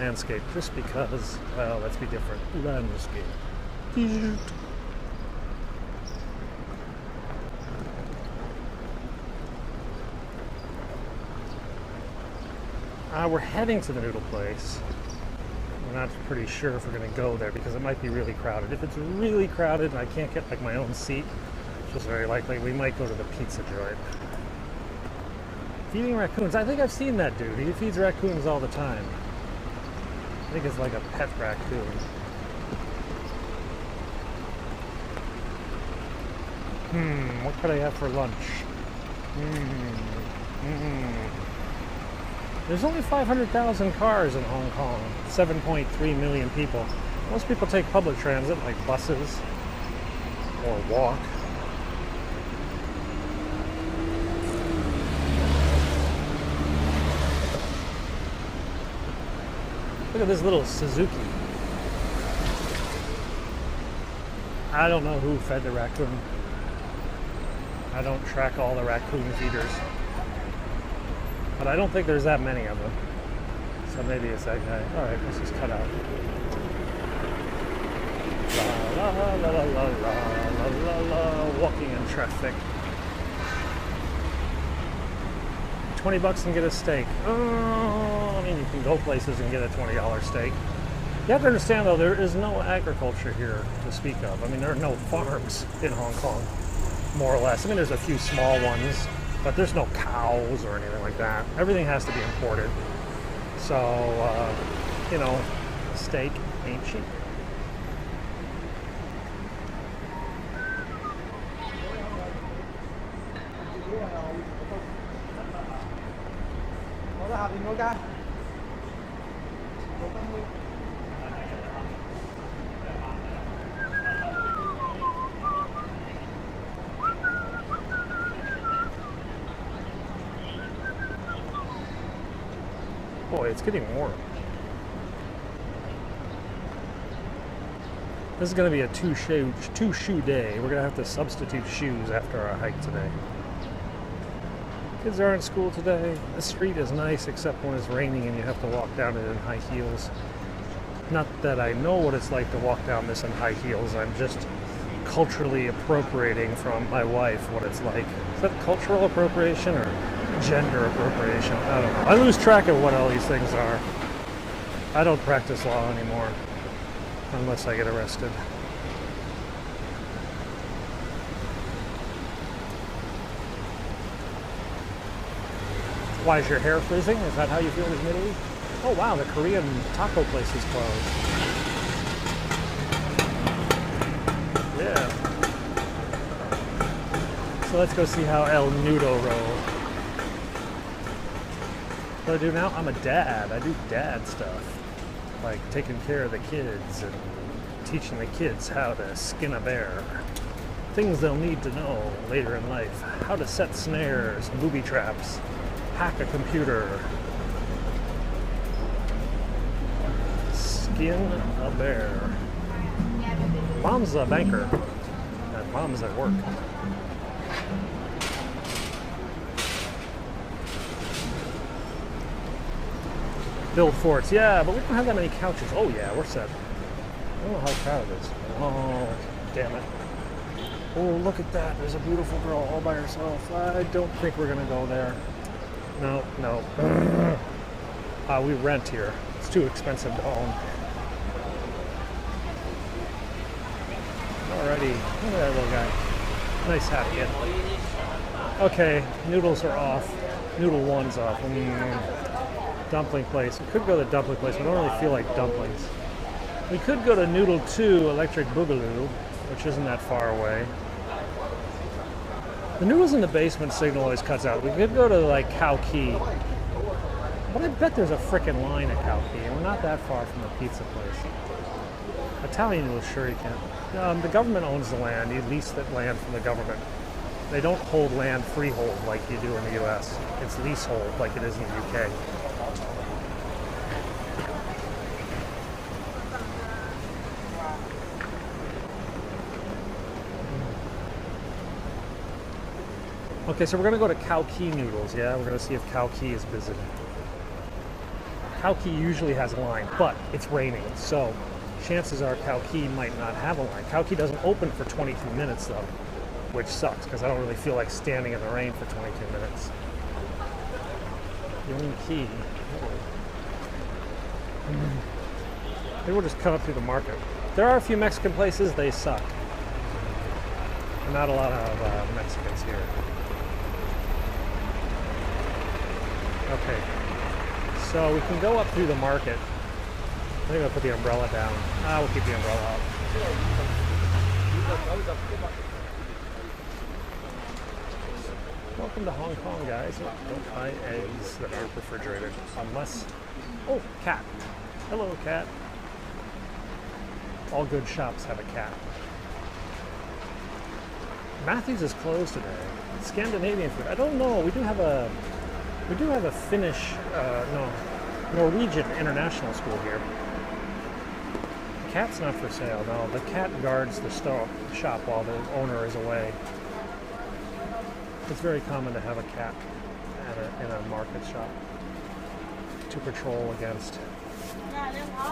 landscape just because, well, let's be different. Landscape. We're heading to the noodle place. We're not pretty sure if we're going to go there because it might be really crowded. If it's really crowded and I can't get like my own seat, which is very likely, we might go to the pizza joint. Feeding raccoons. I think I've seen that dude. He feeds raccoons all the time. I think it's like a pet raccoon. What could I have for lunch? There's only 500,000 cars in Hong Kong, 7.3 million people. Most people take public transit, like buses, or walk. Look at this little Suzuki. I don't know who fed the raccoon. I don't track all the raccoon feeders. But I don't think there's that many of them. So maybe it's that guy. Alright, let's just cut out. La la la la la la la la, walking in traffic. $20 and get a steak. Oh, I mean, you can go places and get a $20 steak. You have to understand, though, there is no agriculture here to speak of. I mean, there are no farms in Hong Kong, more or less. I mean, there's a few small ones, but there's no cows or anything like that. Everything has to be imported. So, you know, steak ain't cheap. Boy, it's getting warm. This is going to be a two-shoe day. We're going to have to substitute shoes after our hike today. Kids are in school today. The street is nice except when it's raining and you have to walk down it in high heels. Not that I know what it's like to walk down this in high heels. I'm just culturally appropriating from my wife what it's like. Is that cultural appropriation or gender appropriation? I don't know. I lose track of what all these things are. I don't practice law anymore unless I get arrested. Why is your hair frizzing? Is that how you feel in Italy? Oh wow, the Korean taco place is closed. Yeah. So let's go see how El Nudo roll. What do I do now? I'm a dad. I do dad stuff. Like taking care of the kids and teaching the kids how to skin a bear. Things they'll need to know later in life. How to set snares, booby traps, hack a computer. Skin a bear. Mom's a banker. And mom's at work. Build forts, yeah, but we don't have that many couches. Oh yeah, we're set. I don't know how crowded it is. Oh, damn it. Oh, look at that. There's a beautiful girl all by herself. I don't think we're gonna go there. No. We rent here. It's too expensive to own. Alrighty, look at that little guy. Nice hat kid. Okay, noodles are off. Noodle one's off. Dumpling place. We could go to the dumpling place, but I don't really feel like dumplings. We could go to Noodle 2 Electric Boogaloo, which isn't that far away. The noodles in the basement signal always cuts out. We could go to like Cow Key. But I bet there's a frickin' line at Cow Key, and we're not that far from the pizza place. Italian noodles, sure you can. The government owns the land. You lease that land from the government. They don't hold land freehold like you do in the US. It's leasehold like it is in the UK. Okay, so we're going to go to Cow Key Noodles, yeah? We're going to see if Cow Key is visited. Cow Key usually has a line, but it's raining, so chances are Cow Key might not have a line. Cow Key doesn't open for 22 minutes though, which sucks because I don't really feel like standing in the rain for 22 minutes. Yonge Key. Maybe we'll just cut up through the market. There are a few Mexican places, they suck. Not a lot of Mexicans here. Okay, so we can go up through the market. I think I'll put the umbrella down. We'll keep the umbrella up. Welcome to Hong Kong, guys. Don't buy eggs that aren't refrigerated unless... Oh, cat. Hello, cat. All good shops have a cat. Matthews is closed today. Scandinavian food. I don't know. We do have a Finnish, Norwegian international school here. The cat's not for sale. No, the cat guards the shop while the owner is away. It's very common to have a cat in a market shop to patrol against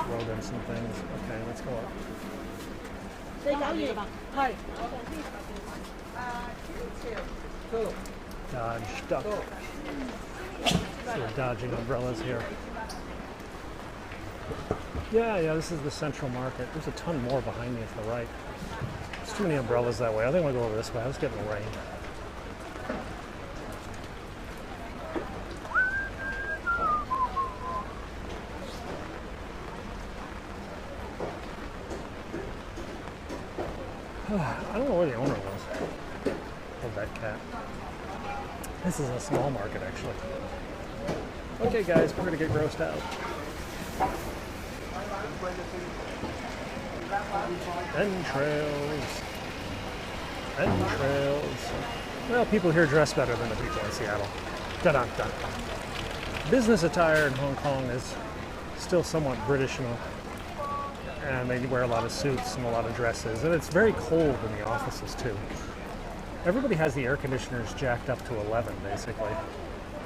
rodents and things. Okay, let's go up. Dodge, duck. So we're dodging umbrellas here. Yeah, this is the central market. There's a ton more behind me to the right. There's too many umbrellas that way. I think we'll go over this way. Let's get in the rain. I don't know where the owner was of that cat. This is a small market, actually. Okay, guys, we're gonna get grossed out. Entrails. Well, people here dress better than the people in Seattle. Dun-dun-dun. Business attire in Hong Kong is still somewhat British, and they wear a lot of suits and a lot of dresses, and it's very cold in the offices too. Everybody has the air conditioners jacked up to 11 basically.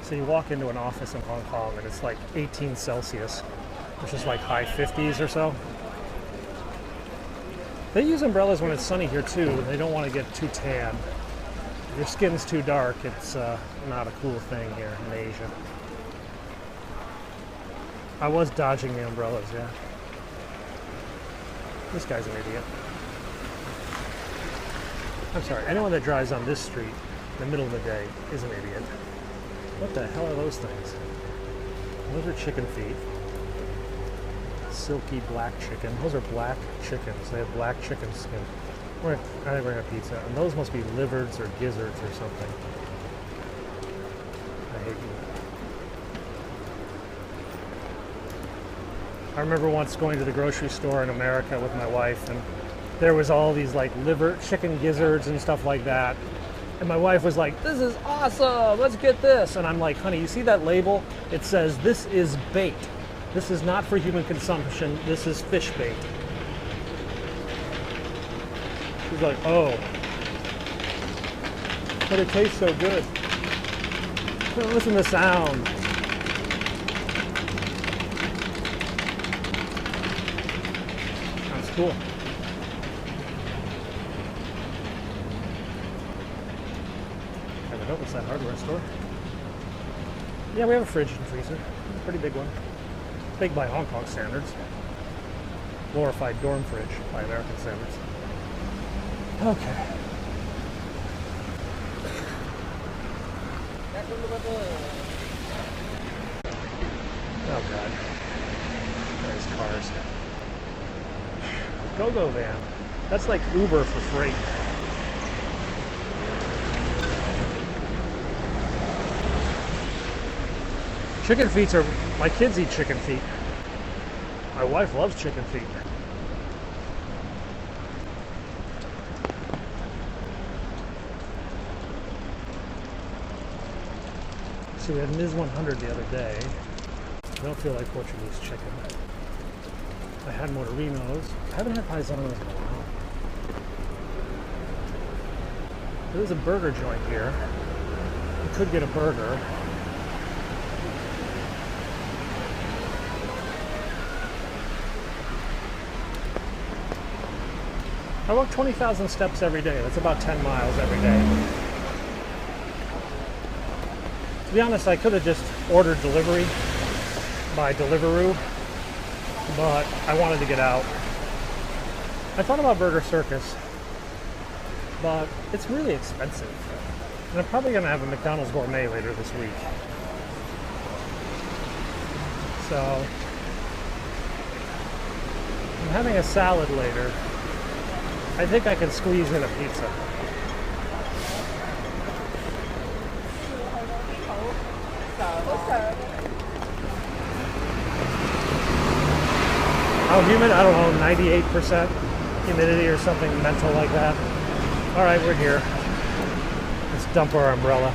So you walk into an office in Hong Kong and it's like 18 Celsius, which is like high 50s or so. They use umbrellas when it's sunny here too. They don't want to get too tan. If your skin's too dark, it's not a cool thing here in Asia. I was dodging the umbrellas, yeah. This guy's an idiot. I'm sorry, anyone that drives on this street in the middle of the day is an idiot. What the hell are those things? Those are chicken feet. Silky black chicken. Those are black chickens. They have black chicken skin. I think we're gonna have pizza. And those must be livers or gizzards or something. I hate you. I remember once going to the grocery store in America with my wife, and there was all these like liver, chicken gizzards and stuff like that. And my wife was like, "This is awesome, let's get this." And I'm like, "Honey, you see that label? It says this is bait. This is not for human consumption, this is fish bait." She's like, "Oh, but it tastes so good. Listen to the sound." That's cool. What's that hardware store? Yeah, we have a fridge and freezer. Pretty big one. Big by Hong Kong standards. Glorified dorm fridge by American standards. Okay. Oh god. There's cars. Go-go van. That's like Uber for freight. Chicken feet are, my kids eat chicken feet. My wife loves chicken feet. So we had Ms. 100 the other day. I don't feel like Portuguese chicken. I had Motorinos. I haven't had paisanos in a while. There's a burger joint here. You could get a burger. I walk 20,000 steps every day. That's about 10 miles every day. To be honest, I could have just ordered delivery by Deliveroo, but I wanted to get out. I thought about Burger Circus, but it's really expensive. And I'm probably going to have a McDonald's Gourmet later this week. So, I'm having a salad later. I think I can squeeze in a pizza. How humid? I don't know, 98% humidity or something mental like that. All right, we're here. Let's dump our umbrella.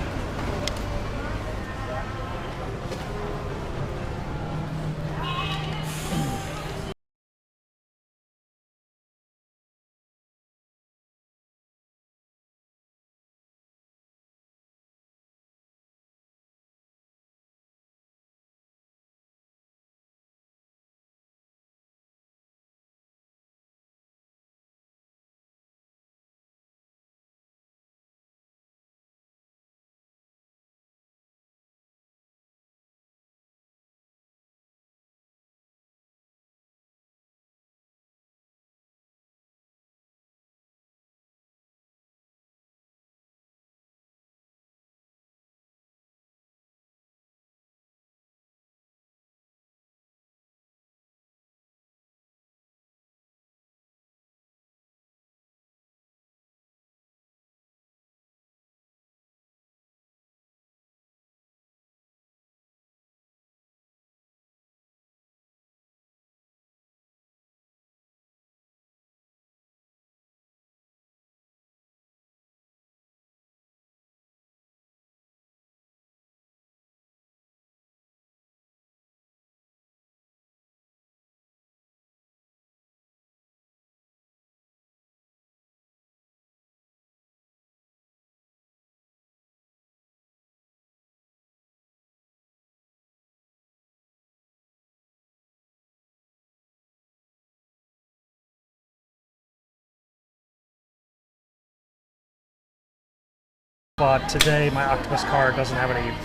But today my Octopus card doesn't have any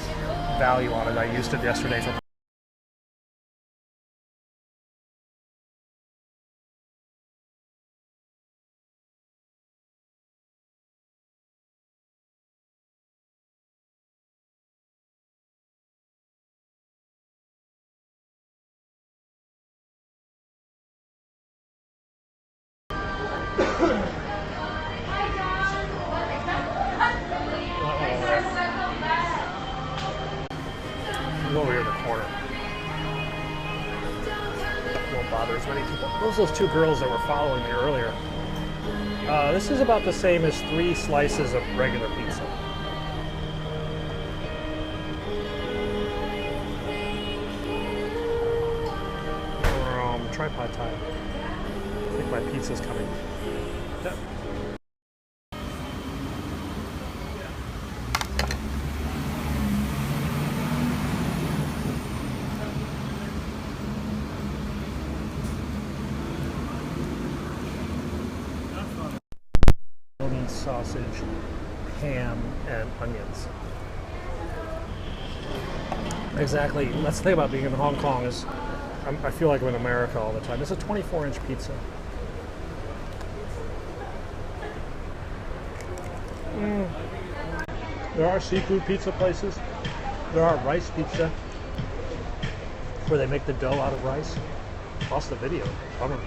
value on it. I used it yesterday for go over here in the corner. Won't bother as many people. Those two girls that were following me earlier. This is about the same as 3 slices of regular pizza. Tripod time. I think my pizza's coming. Yep. Sausage, ham, and onions. Exactly. That's the thing about being in Hong Kong is I feel like I'm in America all the time. It's a 24-inch pizza. There are seafood pizza places. There are rice pizza where they make the dough out of rice. Lost the video. Bummer.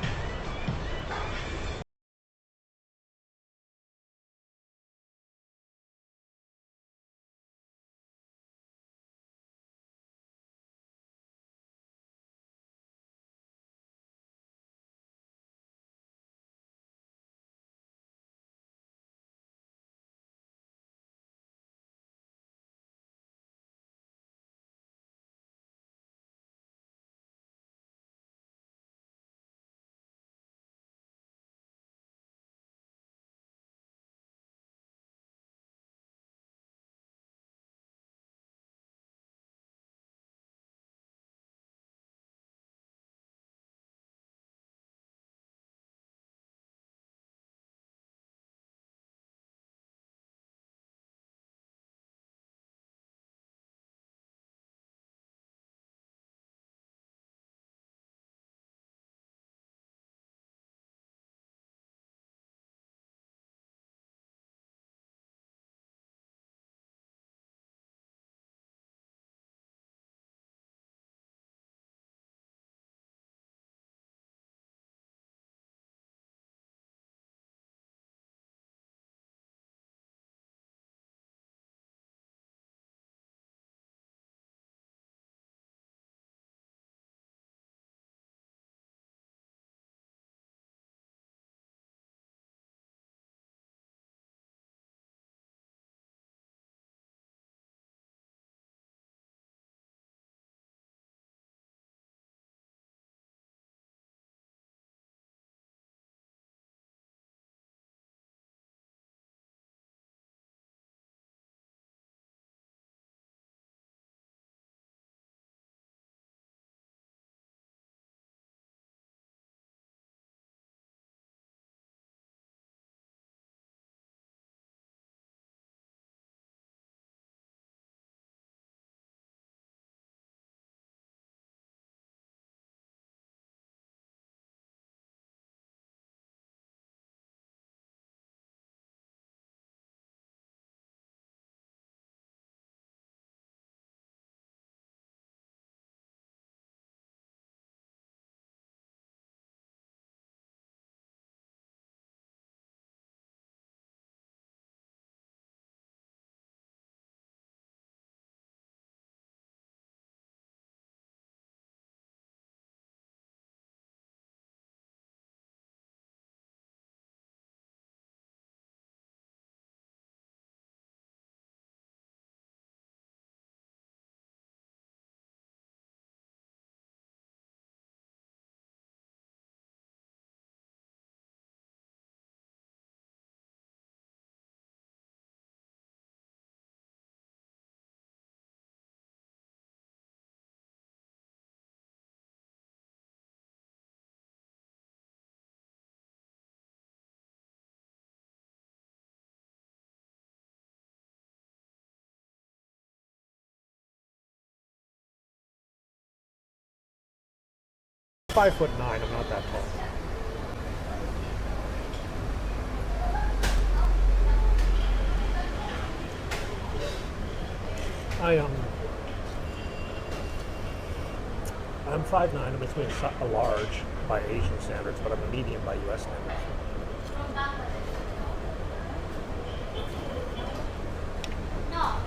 5'9". I'm not that tall. I'm 5'9". I'm between a large by Asian standards, but I'm a medium by U.S. standards.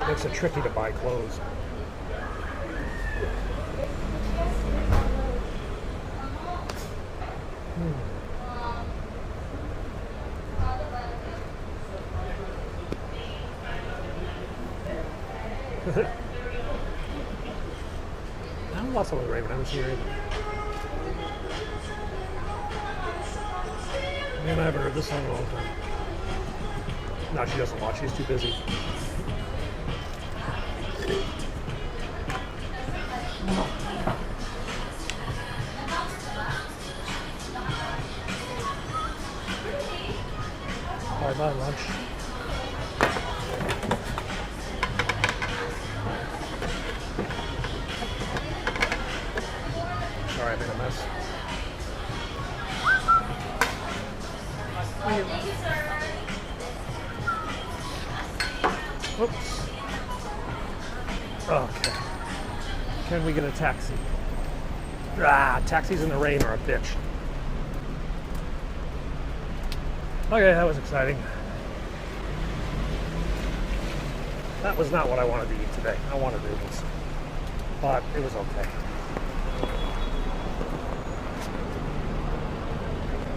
Makes it tricky to buy clothes. I lost some of the Raven. I haven't seen Raven. Man, I haven't heard this song in a long time. No, she doesn't watch. She's too busy. Bye-bye, lunch. Sorry, I made a mess. Oops. Okay. Can we get a taxi? Taxis in the rain are a bitch. Okay, that was exciting. That was not what I wanted to eat today. I wanted noodles. But it was okay.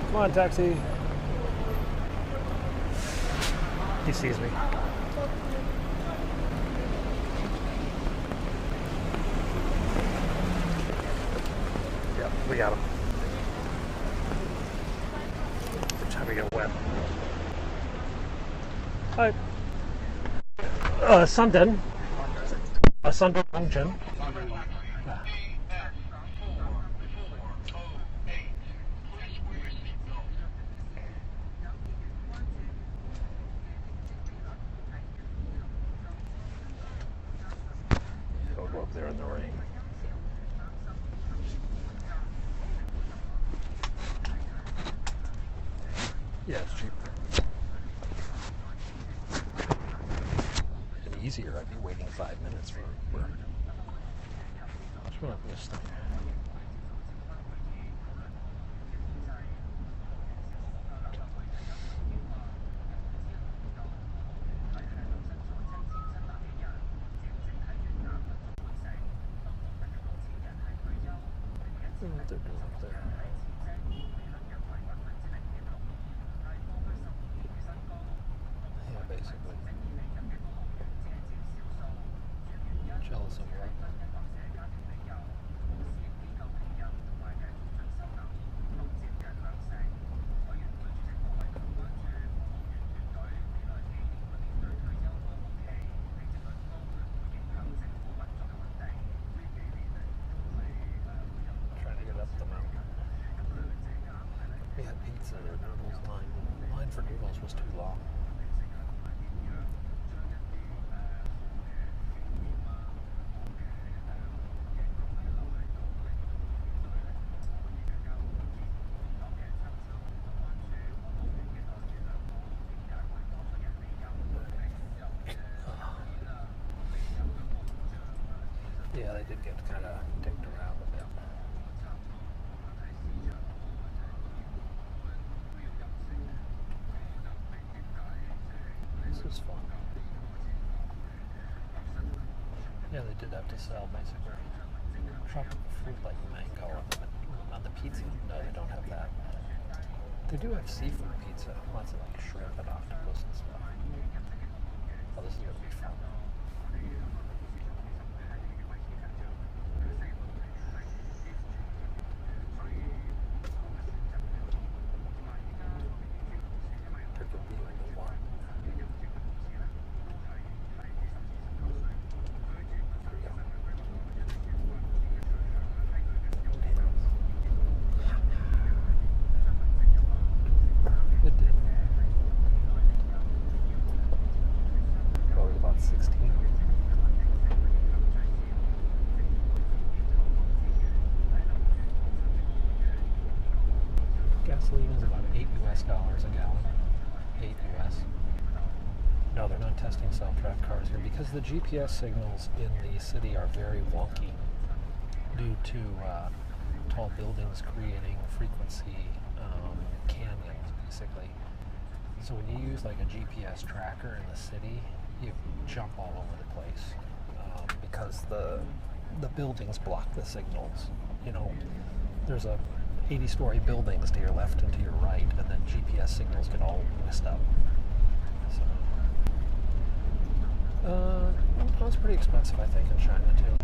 Come on, taxi. He sees me. Yep, we got him. We're trying to get wet. Hi. Sundan. Sundan Junction. Go up there in the rain. Yeah, it's cheaper. Easier, I'd be waiting 5 minutes for work. What's wrong with this thing? What they're doing up there. Yeah, basically. Jealous of what? Trying to get up the mountain. We had pizza and noodles line. The line for noodles was too long. Yeah, they did get kind of dicked around a bit. This was fun. Yeah, they did have to sell basically tropical fruit like mango on the pizza. No, they don't have that. They do have seafood pizza, lots of like shrimp and octopus and stuff. Oh, this is gonna be fun. Probably about 16. gasoline is about $8 a gallon. 8 US. No, they're not testing self-drive cars here because the GPS signals in the city are very wonky due to tall buildings creating frequency canyons, basically. So when you use like a GPS tracker in the city, you jump all over the place because the buildings block the signals. You know, there's a 80-story buildings to your left and to your right, and then GPS signals get all messed up. So, it's pretty expensive, I think, in China too.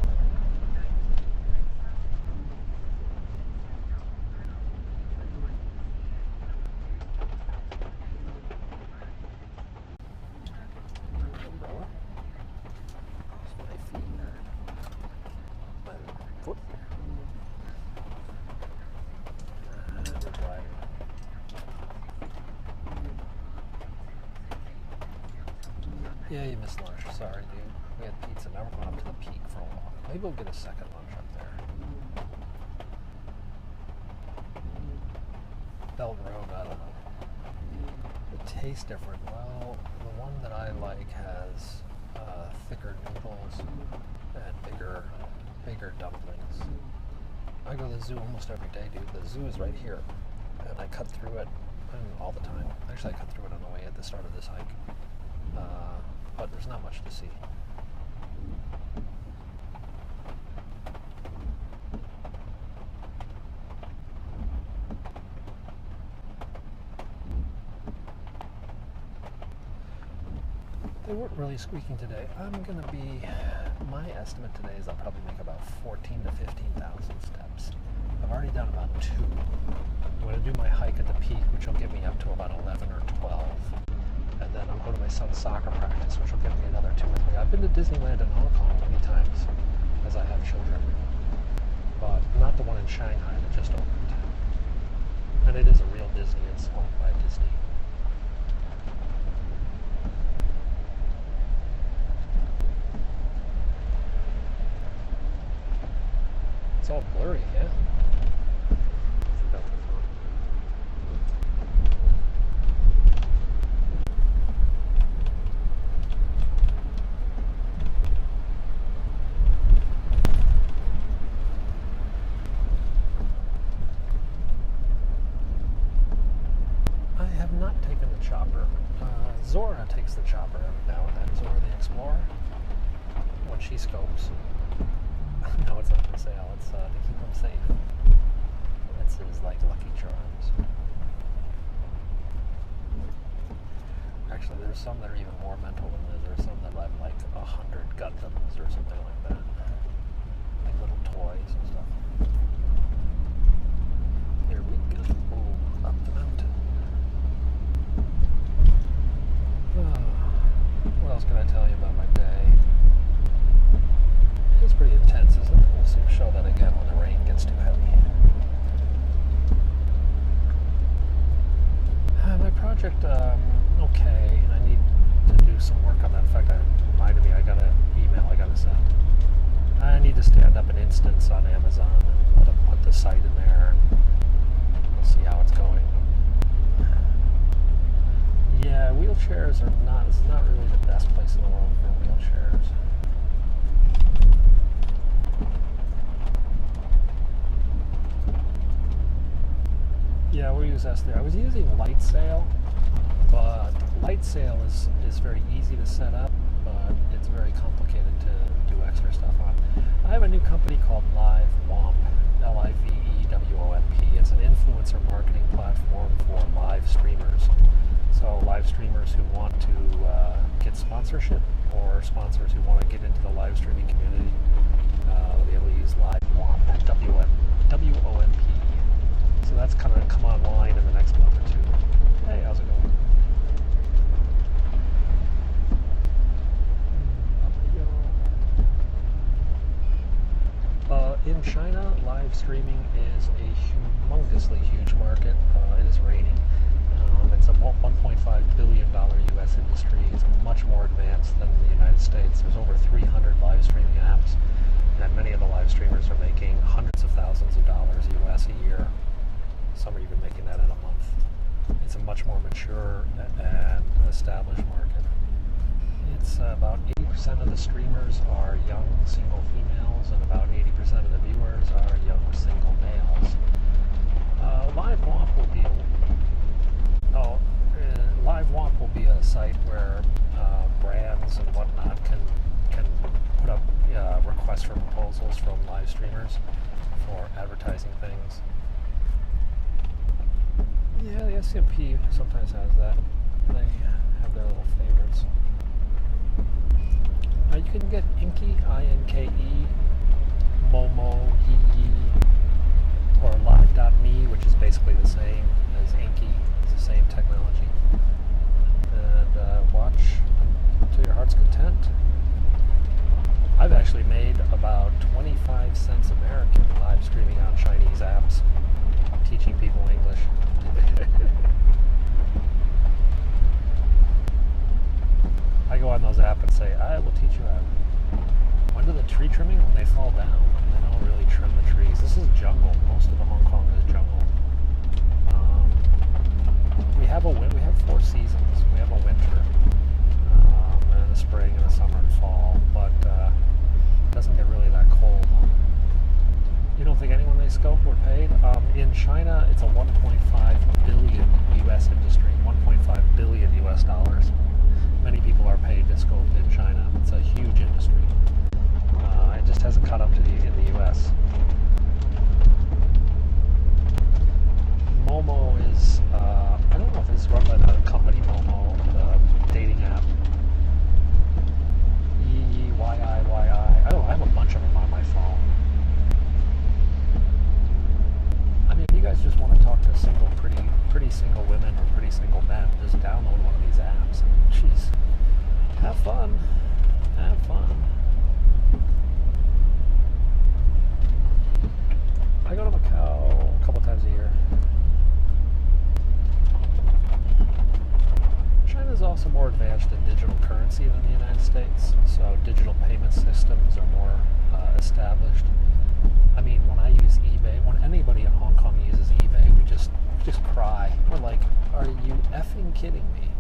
Umbrella. My feet. My foot. Yeah, you missed lunch. Sorry, dude. We had pizza. Now we're going up to the Peak for a walk. Maybe we'll get a second lunch up there. Belt Road, I don't know. It tastes different. Well, the one that I like has thicker noodles and bigger dumplings. I go to the zoo almost every day, dude. The zoo is right here, and I cut through it all the time. Actually, I cut through it on the way at the start of this hike. But there's not much to see. They weren't really squeaking today. My estimate today is I'll probably make about 14,000 to 15,000 steps. I've already done about 2. I'm going to do my hike at the Peak, which will get me up to about 11 or 12. And then I'll go to my son's soccer practice, which will give me another 2 or 3. I've been to Disneyland in Hong Kong many times, as I have children, but not the one in Shanghai that just opened. And it is a real Disney. It's owned by Disney. It's all blurry, yeah? Zora takes the chopper every now and then. Zora the Explorer, when she scopes. No, it's not for sale. It's to keep him safe. It's his like Lucky Charms. Actually, there's some that are even more mental than this. There's some that have like 100 Gundams or something like that, like little toys and stuff. Here we go. Up the mountain. What else can I tell you about my day? It's pretty intense, isn't it? We'll show that again when the rain gets too heavy. My project, okay. I need to do some work on that. In fact, it reminded me I got an email I got to send. I need to stand up an instance on Amazon and let them put the site in there. We'll see how it's going. Yeah, wheelchairs are it's not really the best place in the world for wheelchairs. Yeah, we'll use S3. I was using Lightsail, but Lightsail is very easy to set up, but it's very complicated to do extra stuff on. I have a new company called LiveWomp, LiveWomp. It's an influencer marketing platform for live streamers. So live streamers who want to get sponsorship, or sponsors who want to get into the live streaming community, will be able to use LiveWomp, W-O-M-P. So that's kind of come online in the next month or 2. Hey, how's it going? In China, live streaming is a humongously huge market. It is raining. It's a $1.5 billion U.S. industry. It's much more advanced than the United States. There's over 300 live streaming apps, and many of the live streamers are making hundreds of thousands of dollars U.S. a year. Some are even making that in a month. month. It's a much more mature and established market. It's about 80% of the streamers are young single females, and about 80% of the viewers are young single males. LiveWamp will be a site where brands and whatnot can put up requests for proposals from live streamers for advertising things. Yeah, the SCMP sometimes has that. They have their little favorites. You can get Inke, I-N-K-E, Momo, Yee, or Live.me, which is basically the same as Inke. It's the same technology. And watch to your heart's content. I've actually made about 25 cents American live streaming on Chinese apps, teaching people English. I go on those apps and say, I will teach you how. When do the tree trimming? When they fall down. They don't really trim the trees. This is jungle. Most of the Hong Kong is jungle. We have 4 seasons. We have a winter, and a spring, and a summer and fall, but it doesn't get really that cold. You don't think anyone they scope were paid? In China, it's a 1.5 billion U.S. industry, 1.5 billion U.S. dollars. Many people are paid to scope in China. It's a huge industry. It just hasn't caught up to in the U.S. Momo is, I don't know if it's run by the company Momo, the dating app. YIYI. I don't know, I have a bunch of them on my phone. I mean, if you guys just want to talk to pretty single women or pretty single men, just download one of these apps and, jeez, have fun. Have fun. I go to Macau a couple times a year. China's also more advanced in digital currency than the United States, so digital payment systems are more established. I mean, when I use eBay, when anybody in Hong Kong uses eBay, we just cry. We're like, are you effing kidding me?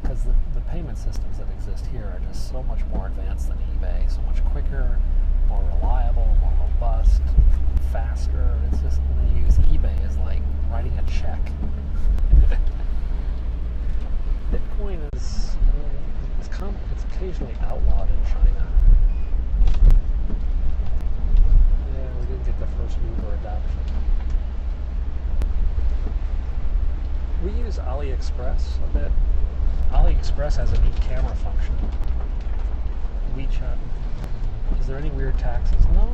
Because the payment systems that exist here are just so much more advanced than eBay, so much quicker, more reliable, more robust, faster. It's just, when you use eBay, is like writing a check. Bitcoin is it's occasionally outlawed in China. Yeah, we didn't get the first mover adoption. We use AliExpress a bit. AliExpress has a neat camera function. WeChat. Is there any weird taxes? No.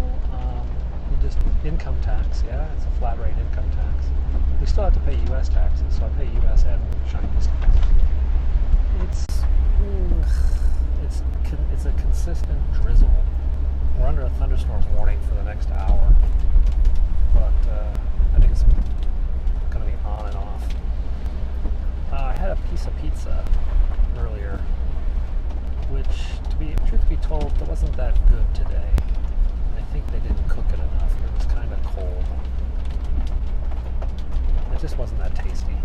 You just income tax. Yeah, it's a flat rate income tax. We still have to pay U.S. taxes, so I pay U.S. and Chinese taxes. It's a consistent drizzle. We're under a thunderstorm warning for the next hour, but I think it's going to be on and off. I had a piece of pizza earlier, which, truth be told, it wasn't that good today. I think they didn't cook it enough. It was kind of cold. It just wasn't that tasty.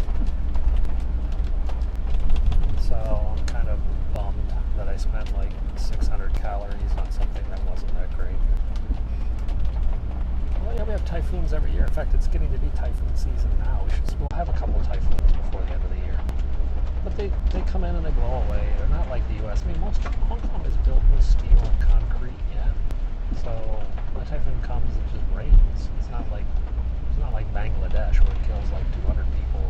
So I'm kind of bummed that I spent like 600 calories on something that wasn't that great. Well, yeah, we have typhoons every year. In fact, it's getting to be typhoon season now. We'll have a couple typhoons before the end of the year. But they come in and they blow away. They're not like the U.S. I mean, most Hong Kong is built with steel and concrete, yeah. So when a typhoon comes, it just rains. It's not like Bangladesh where it kills like 200 people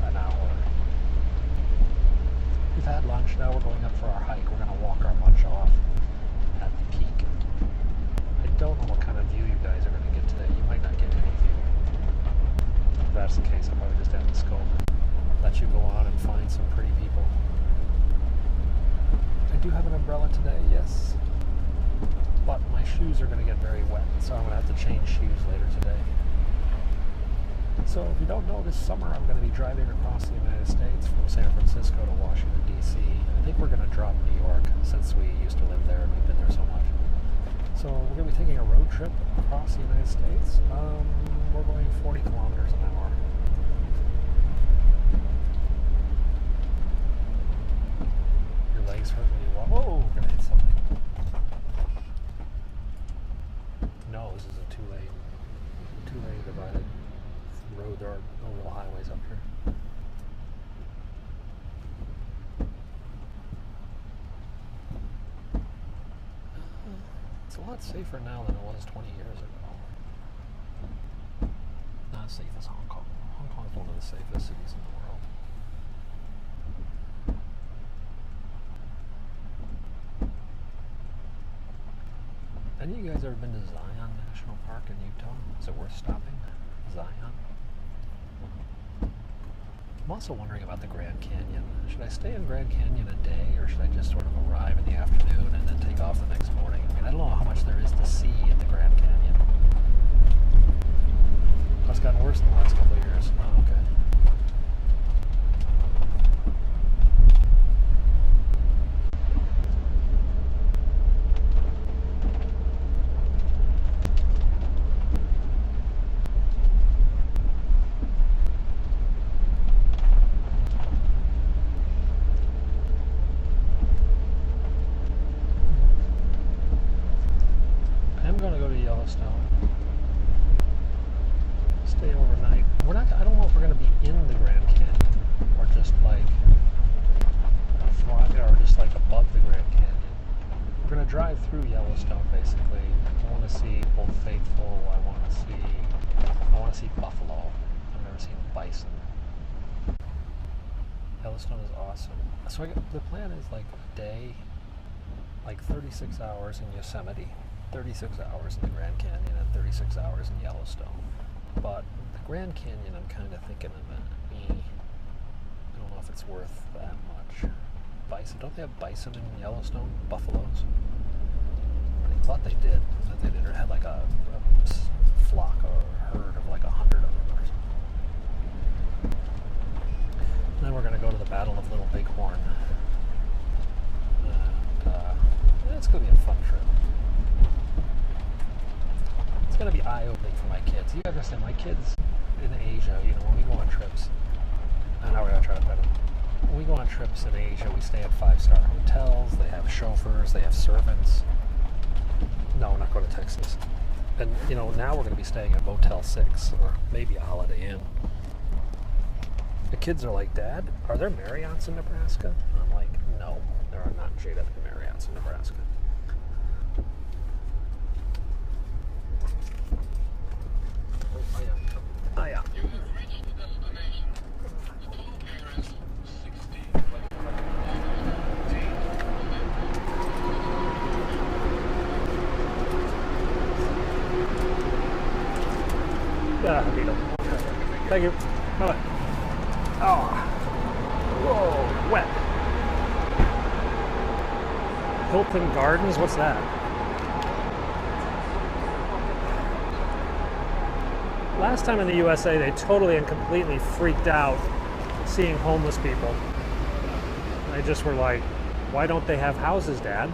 an hour. We've had lunch, now we're going up for our hike. We're going to walk our lunch off at the peak. I don't know what kind of view you guys are going to get today. You might not get any view. If that's the case, I'll probably just end the scope and let you go on and find some pretty people. I do have an umbrella today, yes. But my shoes are going to get very wet, so I'm going to have to change shoes later today. So if you don't know, this summer I'm going to be driving across the United States from San Francisco to Washington, D.C. I think we're going to drop New York since we used to live there and we've been there so much. So we're going to be taking a road trip across the United States. We're going 40 kilometers an hour. or the little highways up here. It's a lot safer now than it was 20 years ago. Not as safe as Hong Kong. Hong Kong is one of the safest cities in the world. Have you guys ever been to Zion National Park in Utah? Is it worth stopping? Zion? I'm also wondering about the Grand Canyon. Should I stay in Grand Canyon a day, or should I just sort of arrive in the afternoon and then take off the next morning? I mean, I don't know how much there is to see in the Grand Canyon. Oh, it's gotten worse in the last couple of years. Oh, okay. Stay overnight. I don't know if we're going to be in the Grand Canyon or just like flying, or just like above the Grand Canyon. We're going to drive through Yellowstone basically. I want to see Old Faithful. I want to see buffalo. I've never seen bison. Yellowstone is awesome. So the plan is like a day, like 36 hours in Yosemite, 36 hours in the Grand Canyon, and 36 hours in Yellowstone. But the Grand Canyon, I'm kind of thinking of it. I don't know if it's worth that much. Bison, don't they have bison in Yellowstone? Buffaloes? I thought they did. Or had like a flock or herd of like 100 of them or something. And then we're going to go to the Battle of Little Bighorn. And it's going to be a fun trip. It's going to be eye-opening for my kids. You understand, my kids in Asia, when we go on trips, I know we're going to try to pet them. When we go on trips in Asia, we stay at 5-star hotels. They have chauffeurs. They have servants. No, we're not going to Texas. And, now we're going to be staying at Motel 6 or maybe a Holiday Inn. The kids are like, Dad, are there Marriotts in Nebraska? And I'm like, no, there are not Jada Marriotts in Nebraska. Oh, yeah. You have reached the destination. All parents 16. Yeah, thank you. Bye-bye. Oh. Whoa, wet. Hilton Gardens, what's that? Last time in the USA, they totally and completely freaked out seeing homeless people. They just were like, why don't they have houses, Dad?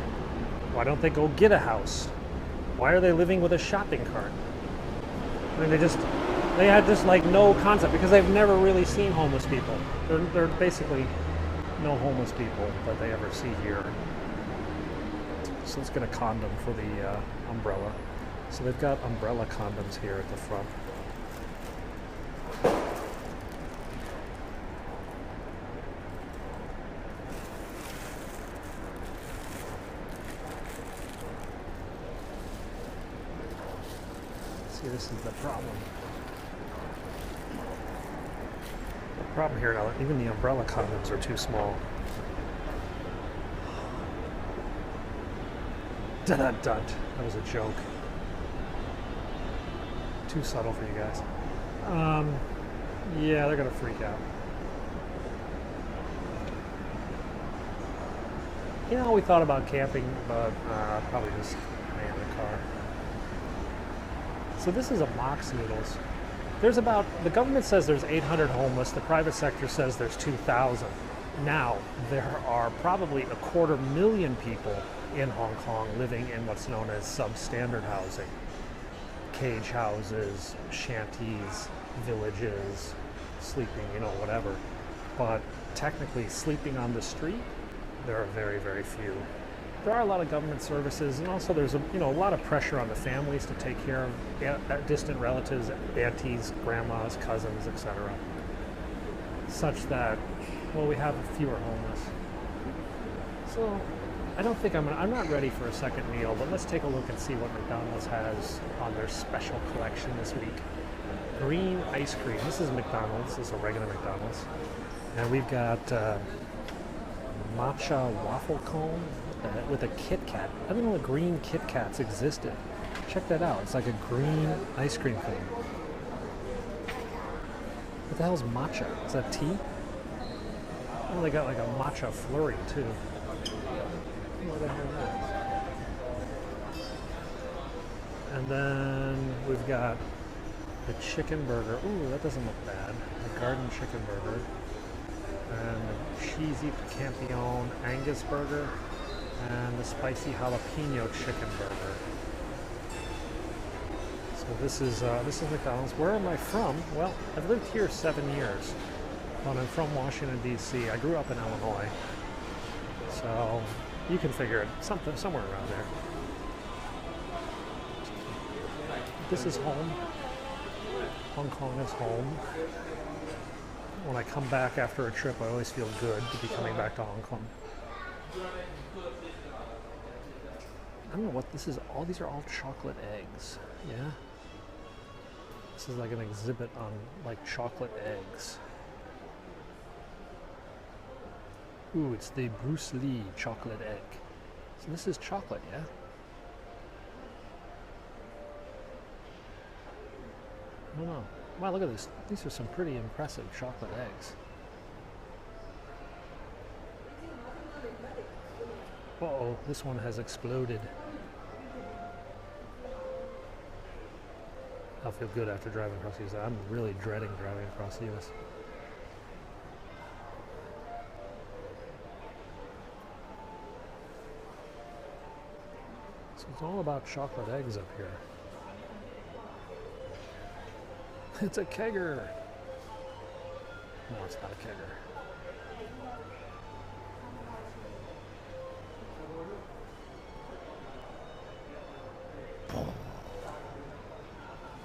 Why don't they go get a house? Why are they living with a shopping cart? I mean, they had just like no concept because they've never really seen homeless people. They're basically no homeless people that they ever see here. So let's get a condom for the umbrella. So they've got umbrella condoms here at the front. See, this is the problem. The problem here now, even the umbrella condoms are too small. Dun-dun-dun. That was a joke. Too subtle for you guys. Yeah, they're gonna freak out. We thought about camping, but probably just stay in the car. So this is a Mox Noodles. The government says there's 800 homeless, the private sector says there's 2,000. Now, there are probably 250,000 people in Hong Kong living in what's known as substandard housing. Cage houses, shanties, villages, sleeping, whatever. But technically sleeping on the street, there are very, very few. there are a lot of government services, and also there's a lot of pressure on the families to take care of distant relatives, aunties, grandmas, cousins, etc. Such that, well, we have fewer homeless. So I don't think I'm not ready for a second meal, but let's take a look and see what McDonald's has on their special collection this week. Green ice cream. This is McDonald's. This is a regular McDonald's. And we've got matcha waffle cone with a Kit Kat. I didn't know the green Kit Kats existed. Check that out. It's like a green ice cream thing. What the hell is matcha? Is that tea? Oh, they got like a matcha flurry too. What the hell is that? And then we've got the chicken burger. Ooh, that doesn't look bad. The garden chicken burger. And the cheesy Campione Angus burger. And the spicy jalapeno chicken burger. So this is McDonald's. Where am I from? Well, I've lived here 7 years, but I'm from Washington D.C. I grew up in Illinois, so you can figure it somewhere around there. This is home. Hong Kong is home. When I come back after a trip, I always feel good to be coming back to Hong Kong. I don't know what this is. These are all chocolate eggs. Yeah. This is like an exhibit on like chocolate eggs. Ooh, it's the Bruce Lee chocolate egg. So this is chocolate, yeah? I don't know. Wow, look at this. These are some pretty impressive chocolate eggs. Uh-oh, this one has exploded. I'll feel good after driving across the US. I'm really dreading driving across the US. So it's all about chocolate eggs up here. It's a kegger. No, it's not a kegger.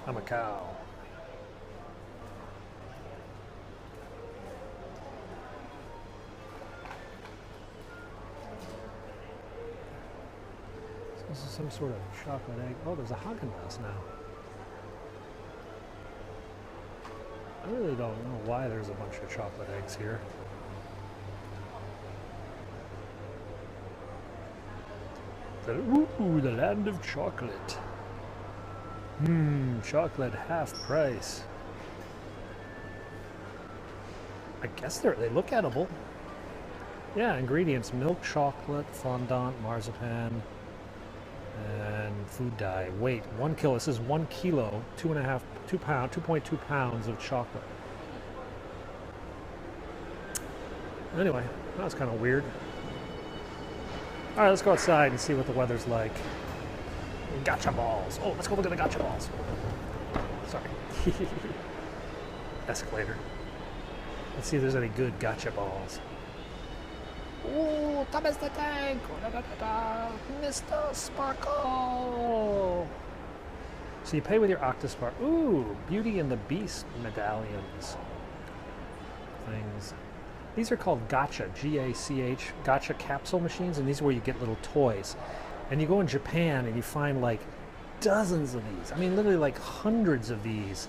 I'm a cow. So this is some sort of chocolate egg. Oh, there's a Haagen-Dazs now. I really don't know why there's a bunch of chocolate eggs here. Ooh, the land of chocolate. Chocolate half price. I guess they look edible. Yeah, ingredients: milk, chocolate, fondant, marzipan, and food dye. Weight: 1 kilo. This is 1 kilo, 2.2 pounds of chocolate. Anyway, that was kind of weird. All right, let's go outside and see what the weather's like. Gotcha balls. Oh, let's go look at the gotcha balls. Sorry. Escalator. Let's see if there's any good gotcha balls. Ooh, Thomas the Tank! Mr. Sparkle! So you pay with your Octospark. Ooh, Beauty and the Beast medallions. Things. These are called gotcha, G-A-C-H, gotcha capsule machines, and these are where you get little toys. And you go in Japan and you find like dozens of these. I mean, literally like hundreds of these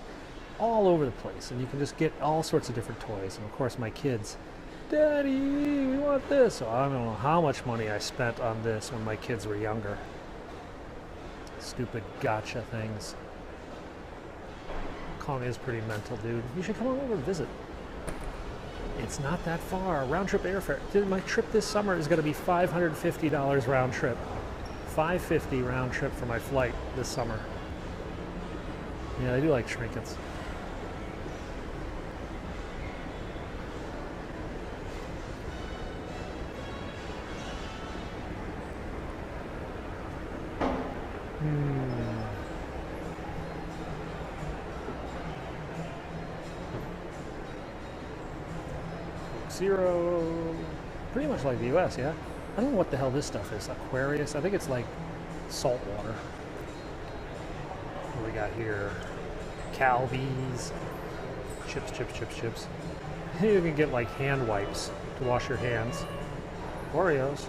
all over the place. And you can just get all sorts of different toys. And of course, my kids, Daddy, we want this. So I don't know how much money I spent on this when my kids were younger. Stupid gotcha things. Hong Kong is pretty mental, dude. You should come on over and visit. It's not that far. Round trip airfare. Dude, my trip this summer is going to be $550 round trip. $550 round trip for my flight this summer. Yeah, I do like trinkets. Zero. Pretty much like the US, yeah? I don't know what the hell this stuff is. Aquarius? I think it's like salt water. What do we got here? Calbees. Chips, chips, chips, chips. You can get like hand wipes to wash your hands. Oreos.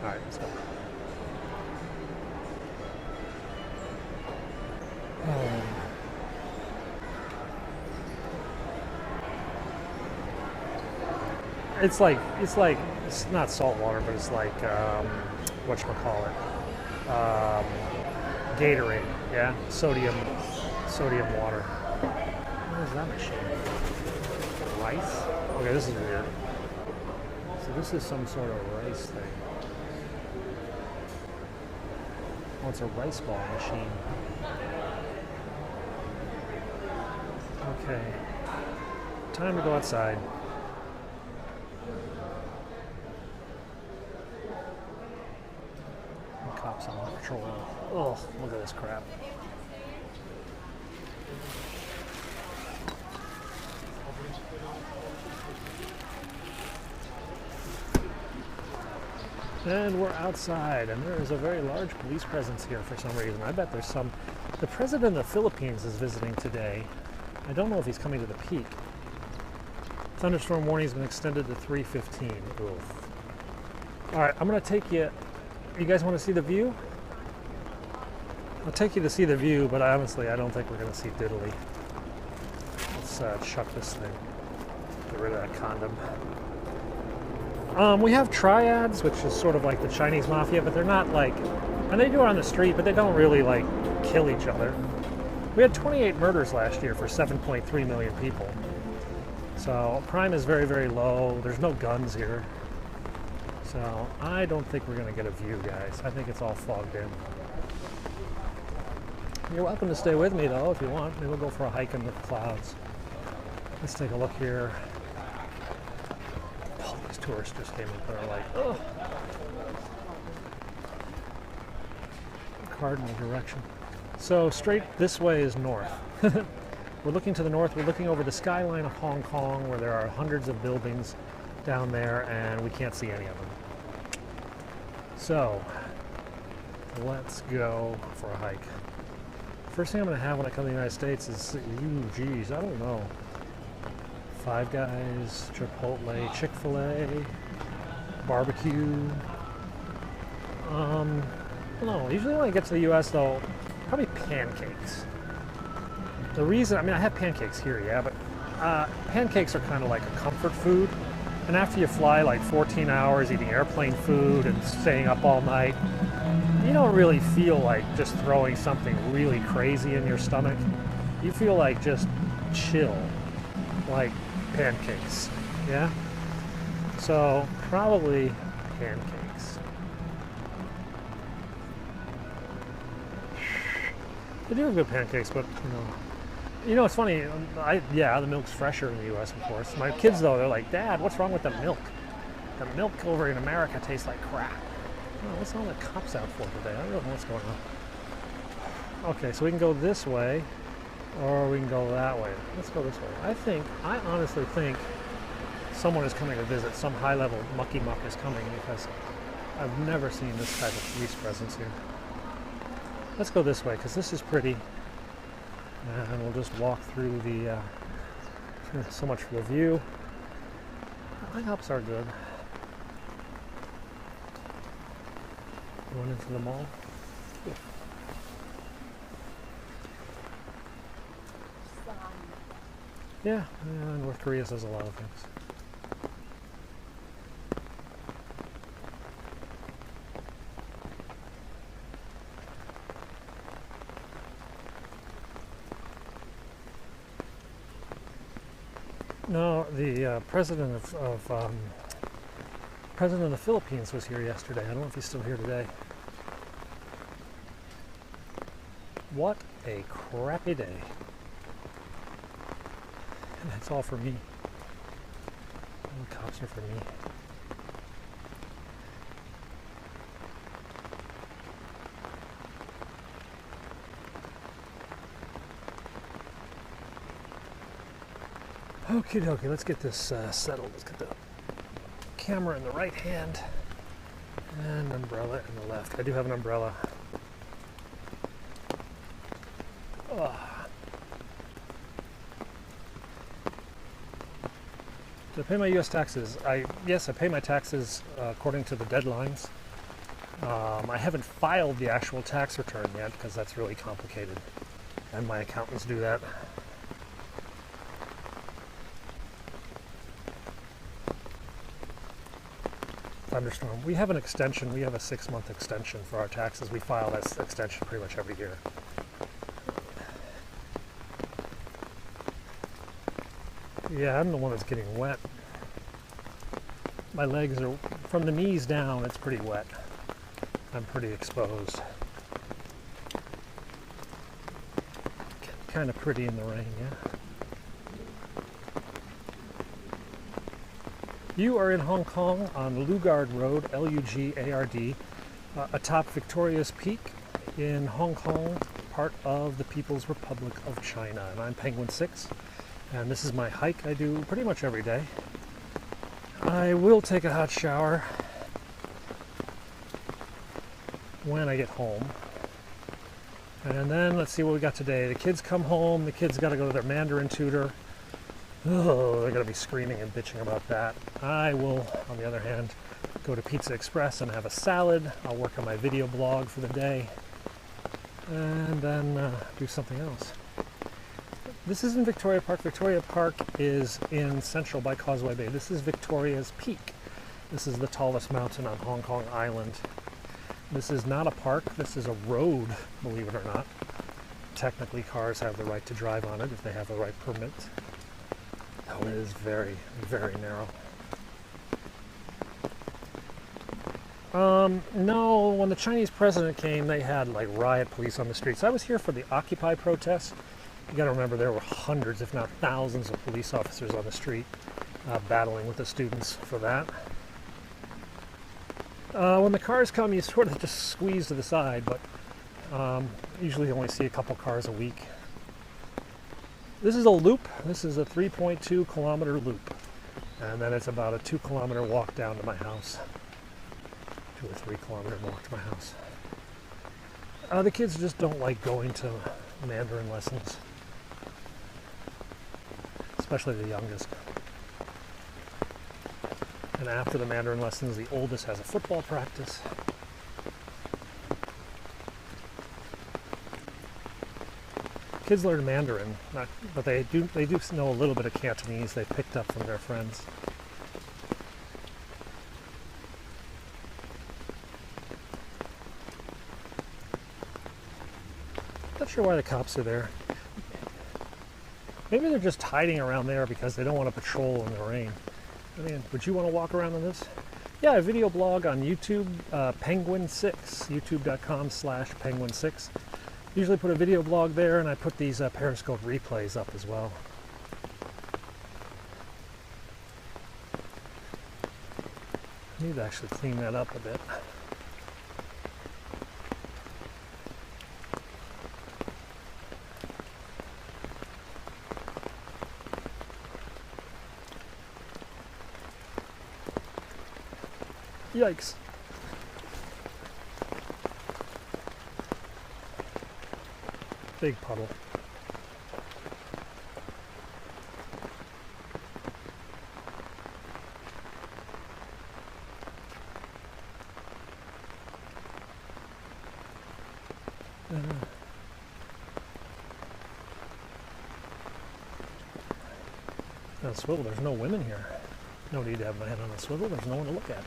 Alright, let's go. It's not salt water, but it's like whatchamacallit. Gatorade, yeah? Sodium water. What is that machine? Rice? Okay, this is weird. So this is some sort of rice thing. Oh, it's a rice ball machine. Okay. Time to go outside. The cops on patrol. Oh, look at this crap. And we're outside, and there is a very large police presence here for some reason. I bet there's some. The president of the Philippines is visiting today. I don't know if he's coming to the peak. Thunderstorm warning has been extended to 3:15. Oof. All right, I'm gonna take you. You guys want to see the view? I'll take you to see the view, but honestly, I don't think we're gonna see diddly. Let's chuck this thing. Get rid of that condom. We have triads, which is sort of like the Chinese mafia, but they're not like, and they do it on the street, but they don't really like kill each other. We had 28 murders last year for 7.3 million people. So crime is very, very low. There's no guns here. So I don't think we're gonna get a view, guys. I think it's all fogged in. You're welcome to stay with me though, if you want. Maybe we'll go for a hike in the clouds. Let's take a look here. Tourists just came up and are like, oh. Cardinal direction. So straight this way is north. We're looking to the north. We're looking over the skyline of Hong Kong, where there are hundreds of buildings down there, and we can't see any of them. So let's go for a hike. First thing I'm going to have when I come to the United States is, geez, I don't know. Five Guys, Chipotle, Chick-fil-A, barbecue. I don't know. Usually when I get to the U.S. though, probably pancakes. The reason, I mean, I have pancakes here, yeah, but pancakes are kind of like a comfort food. And after you fly like 14 hours eating airplane food and staying up all night, you don't really feel like just throwing something really crazy in your stomach. You feel like just chill, like pancakes, yeah? So probably pancakes. They do have good pancakes, but you know, it's funny. Yeah, the milk's fresher in the U.S., of course. My kids, though, they're like, Dad, what's wrong with the milk? The milk over in America tastes like crap. Oh, what's all the cops out for today? I don't know what's going on. Okay, so we can go this way, or we can go that way. Let's go this way. I honestly think someone is coming to visit. Some high-level mucky muck is coming, because I've never seen this type of police presence here. Let's go this way, because this is pretty. And we'll just walk through the, so much for the view. My hops are good. Going into the mall. Yeah, North Korea says a lot of things. No, the president of the Philippines was here yesterday. I don't know if he's still here today. What a crappy day. And that's all for me. All the cops are for me. Okie dokie, let's get this settled. Let's get the camera in the right hand and umbrella in the left. I do have an umbrella. Ugh. To pay my U.S. taxes, yes, I pay my taxes according to the deadlines. I haven't filed the actual tax return yet because that's really complicated, and my accountants do that. Thunderstorm. We have an extension. We have a 6-month extension for our taxes. We file that extension pretty much every year. Yeah, I'm the one that's getting wet. My legs are, from the knees down, it's pretty wet. I'm pretty exposed. Kind of pretty in the rain, yeah. You are in Hong Kong on Lugard Road, Lugard, atop Victoria's Peak in Hong Kong, part of the People's Republic of China. And I'm Penguin 6, and this is my hike I do pretty much every day. I will take a hot shower when I get home. And then let's see what we got today. The kids come home, the kids got to go to their Mandarin tutor. Oh, they're going to be screaming and bitching about that. I will, on the other hand, go to Pizza Express and have a salad. I'll work on my video blog for the day. And then do something else. This isn't Victoria Park. Victoria Park is in Central by Causeway Bay. This is Victoria's Peak. This is the tallest mountain on Hong Kong Island. This is not a park. This is a road, believe it or not. Technically, cars have the right to drive on it if they have the right permit. Oh, it is very, very narrow. No, when the Chinese president came, they had like riot police on the streets. I was here for the Occupy protests. You got to remember there were hundreds, if not thousands, of police officers on the street battling with the students for that. When the cars come, you sort of just squeeze to the side, but usually you only see a couple cars a week. This is a loop. This is a 3.2 kilometer loop, and then it's about a 2 kilometer walk down to my house. 2 or 3 kilometer walk to my house. The kids just don't like going to Mandarin lessons, especially the youngest. And after the Mandarin lessons, the oldest has a football practice. Kids learn Mandarin, but they do know a little bit of Cantonese they picked up from their friends. Not sure why the cops are there. Maybe they're just hiding around there because they don't want to patrol in the rain. I mean, would you want to walk around in this? Yeah, a video blog on YouTube, Penguin6, youtube.com/Penguin6. Usually put a video blog there, and I put these Periscope replays up as well. I need to actually clean that up a bit. Yikes. Big puddle. On a swivel, there's no women here. No need to have my head on a swivel, there's no one to look at.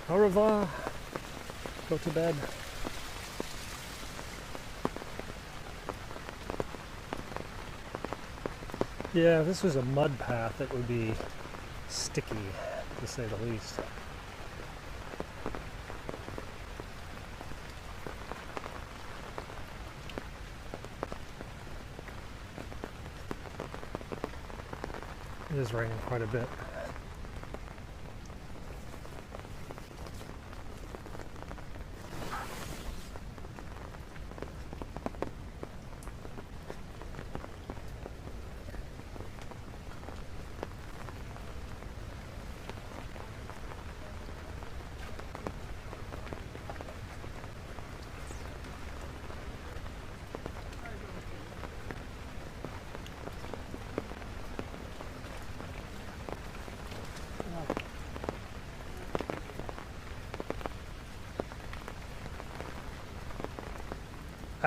Au revoir. Go to bed. Yeah, if this was a mud path, it would be sticky, to say the least. It is raining quite a bit.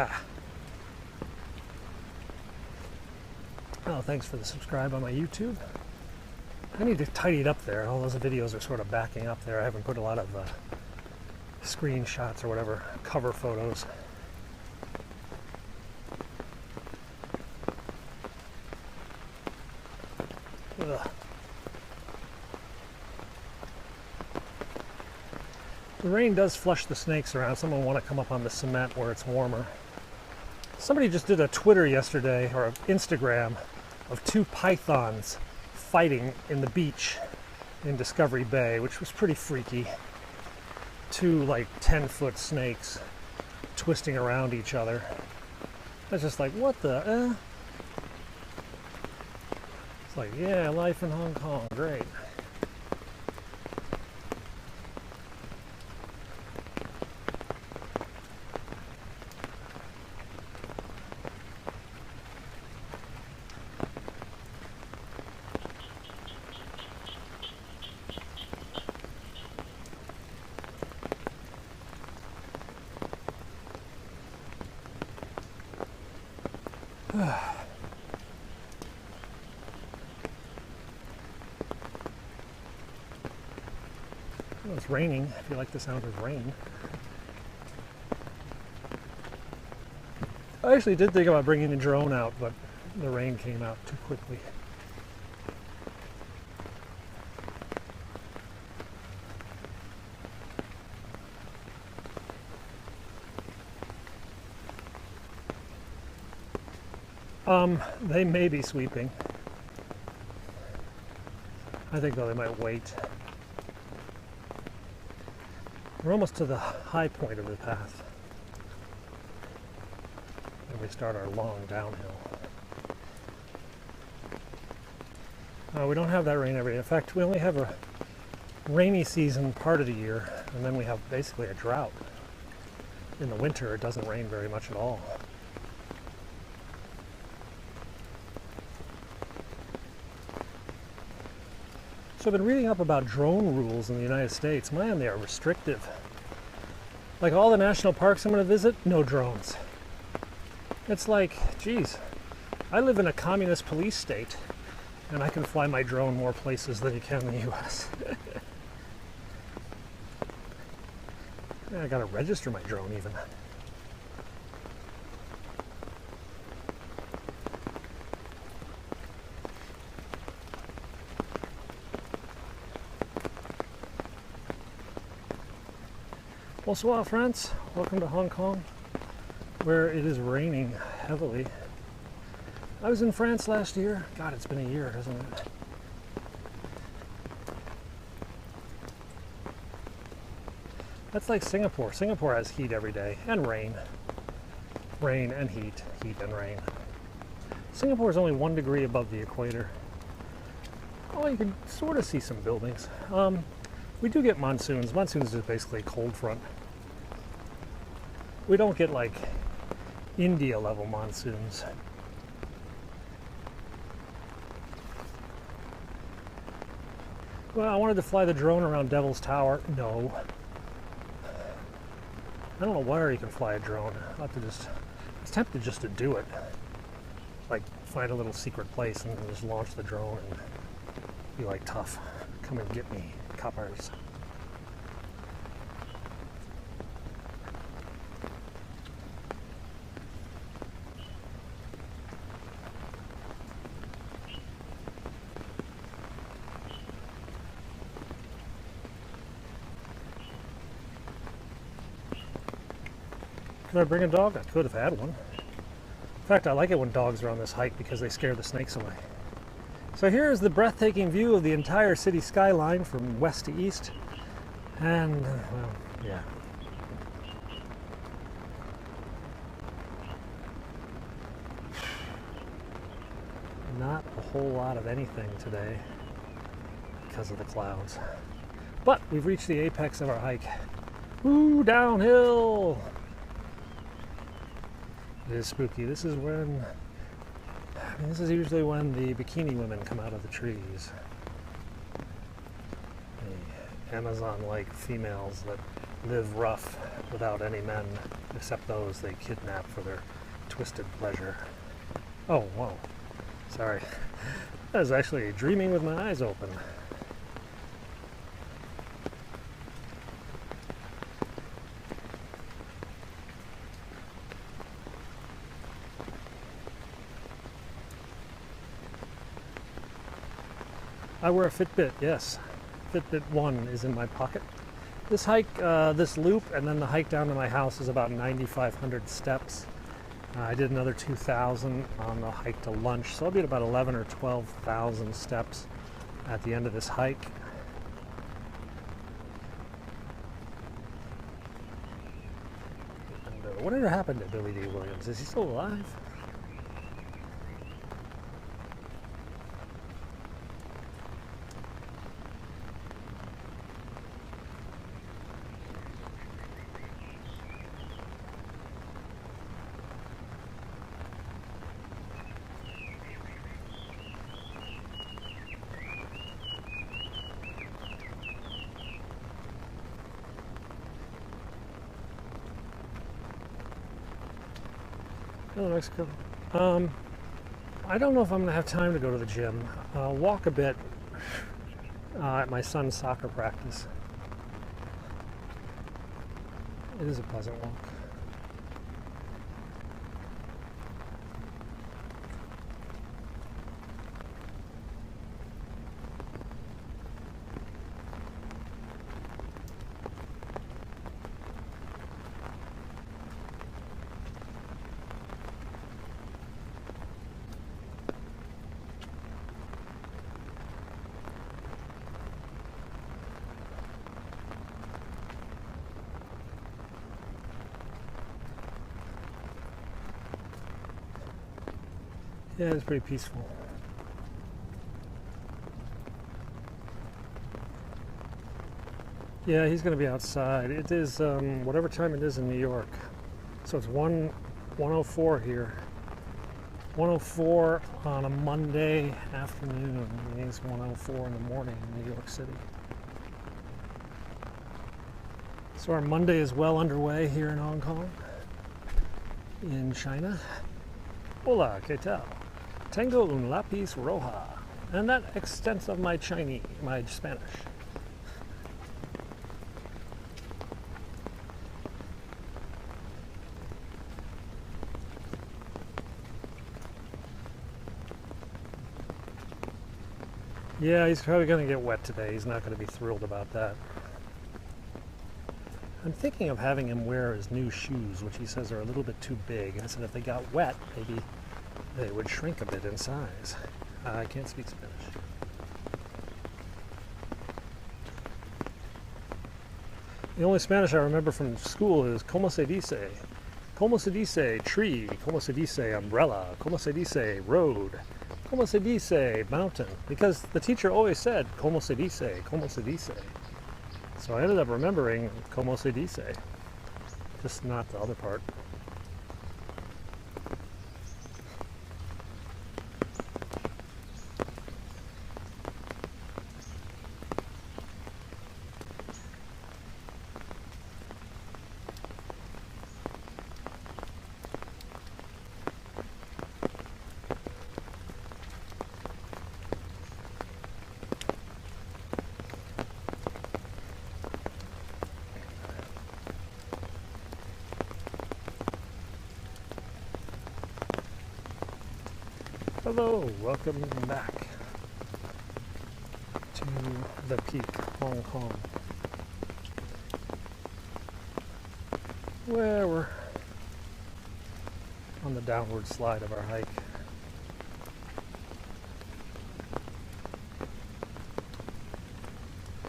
Ah. Oh, thanks for the subscribe on my YouTube. I need to tidy it up there. All those videos are sort of backing up there. I haven't put a lot of screenshots or whatever, cover photos. Ugh. The rain does flush the snakes around. Someone want to come up on the cement where it's warmer. Somebody just did a Twitter yesterday, or Instagram, of two pythons fighting in the beach in Discovery Bay, which was pretty freaky. Two like 10-foot snakes twisting around each other. I was just like, what the? It's like, yeah, life in Hong Kong, great. Well, it's raining, if you like the sound of rain. I actually did think about bringing the drone out, but the rain came out too quickly. They may be sweeping. I think, though, they might wait. We're almost to the high point of the path. And we start our long downhill. We don't have that rain every day. In fact, we only have a rainy season part of the year, and then we have basically a drought. In the winter, it doesn't rain very much at all. So I've been reading up about drone rules in the United States. Man, they are restrictive. Like all the national parks I'm going to visit, no drones. It's like, geez, I live in a communist police state, and I can fly my drone more places than you can in the US. Yeah, I got to register my drone even. Bonsoir, France. Welcome to Hong Kong, where it is raining heavily. I was in France last year. God, it's been a year, hasn't it? That's like Singapore. Singapore has heat every day, and rain. Rain and heat, heat and rain. Singapore is only 1 degree above the equator. Oh, you can sort of see some buildings. We do get monsoons. Monsoons is basically a cold front. We don't get like India level monsoons. Well, I wanted to fly the drone around Devil's Tower. No. I don't know where you can fly a drone. I'll have to just, I was tempted just to do it. Like find a little secret place and just launch the drone and be like, tough, come and get me, coppers. Could I bring a dog? I could have had one. In fact, I like it when dogs are on this hike because they scare the snakes away. So here is the breathtaking view of the entire city skyline from west to east. And, well, yeah. Not a whole lot of anything today because of the clouds. But we've reached the apex of our hike. Woo, downhill! It is spooky. This is when, this is usually when the bikini women come out of the trees. The Amazon-like females that live rough without any men, except those they kidnap for their twisted pleasure. Oh, whoa. Sorry. I was actually dreaming with my eyes open. I wear a Fitbit, yes. Fitbit 1 is in my pocket. This hike, this loop, and then the hike down to my house is about 9,500 steps. I did another 2,000 on the hike to lunch, so I'll be at about 11 or 12,000 steps at the end of this hike. And whatever happened to Billy D. Williams? Is he still alive? Hello, Mexico. I don't know if I'm going to have time to go to the gym. I'll walk a bit at my son's soccer practice. It is a pleasant walk. Yeah, it's pretty peaceful. Yeah, he's going to be outside. It is whatever time it is in New York. So it's 1:04 here. 1:04 on a Monday afternoon. It means 1:04 in the morning in New York City. So our Monday is well underway here in Hong Kong, in China. Hola, ¿qué tal? Tengo un lápiz roja. And that extents of my Chinese, my Spanish. Yeah, he's probably going to get wet today. He's not going to be thrilled about that. I'm thinking of having him wear his new shoes, which he says are a little bit too big. I said if they got wet, maybe they would shrink a bit in size. I can't speak Spanish. The only Spanish I remember from school is ¿Cómo se dice? ¿Cómo se dice tree? ¿Cómo se dice umbrella? ¿Cómo se dice road? ¿Cómo se dice mountain? Because the teacher always said ¿Cómo se dice? ¿Cómo se dice? So I ended up remembering ¿Cómo se dice? Just not the other part. Hello, welcome back to the Peak, Hong Kong, where we're on the downward slide of our hike.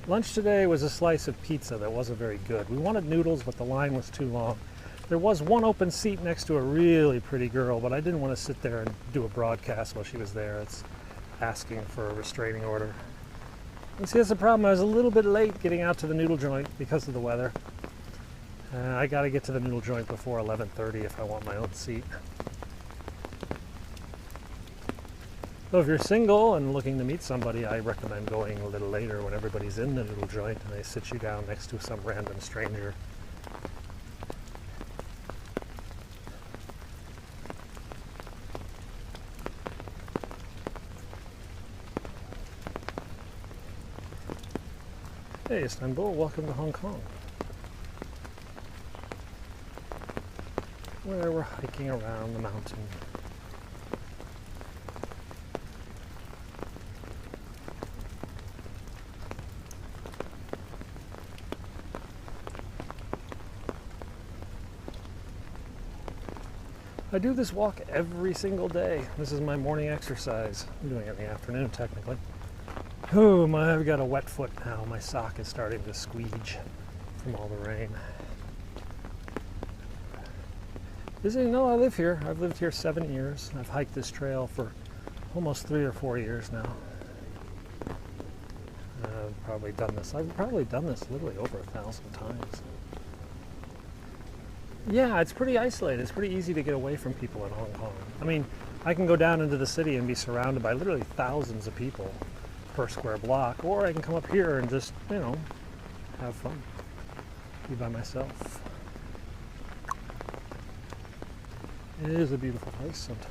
Lunch today was a slice of pizza that wasn't very good. We wanted noodles, but the line was too long. There was one open seat next to a really pretty girl, but I didn't want to sit there and do a broadcast while she was there. It's asking for a restraining order. And see, that's the problem. I was a little bit late getting out to the noodle joint because of the weather. I got to get to the noodle joint before 11:30 if I want my own seat. So if you're single and looking to meet somebody, I recommend going a little later when everybody's in the little joint and they sit you down next to some random stranger. Hey Istanbul, welcome to Hong Kong, where we're hiking around the mountain. I do this walk every single day. This is my morning exercise. I'm doing it in the afternoon, technically. Oh, I've got a wet foot now. My sock is starting to squeege from all the rain. No, I live here. I've lived here 7 years. I've hiked this trail for almost 3 or 4 years now. I've probably done this literally over 1,000 times. Yeah, it's pretty isolated. It's pretty easy to get away from people in Hong Kong. I mean, I can go down into the city and be surrounded by literally thousands of people per square block, or I can come up here and just, have fun. Be by myself. It is a beautiful place sometimes.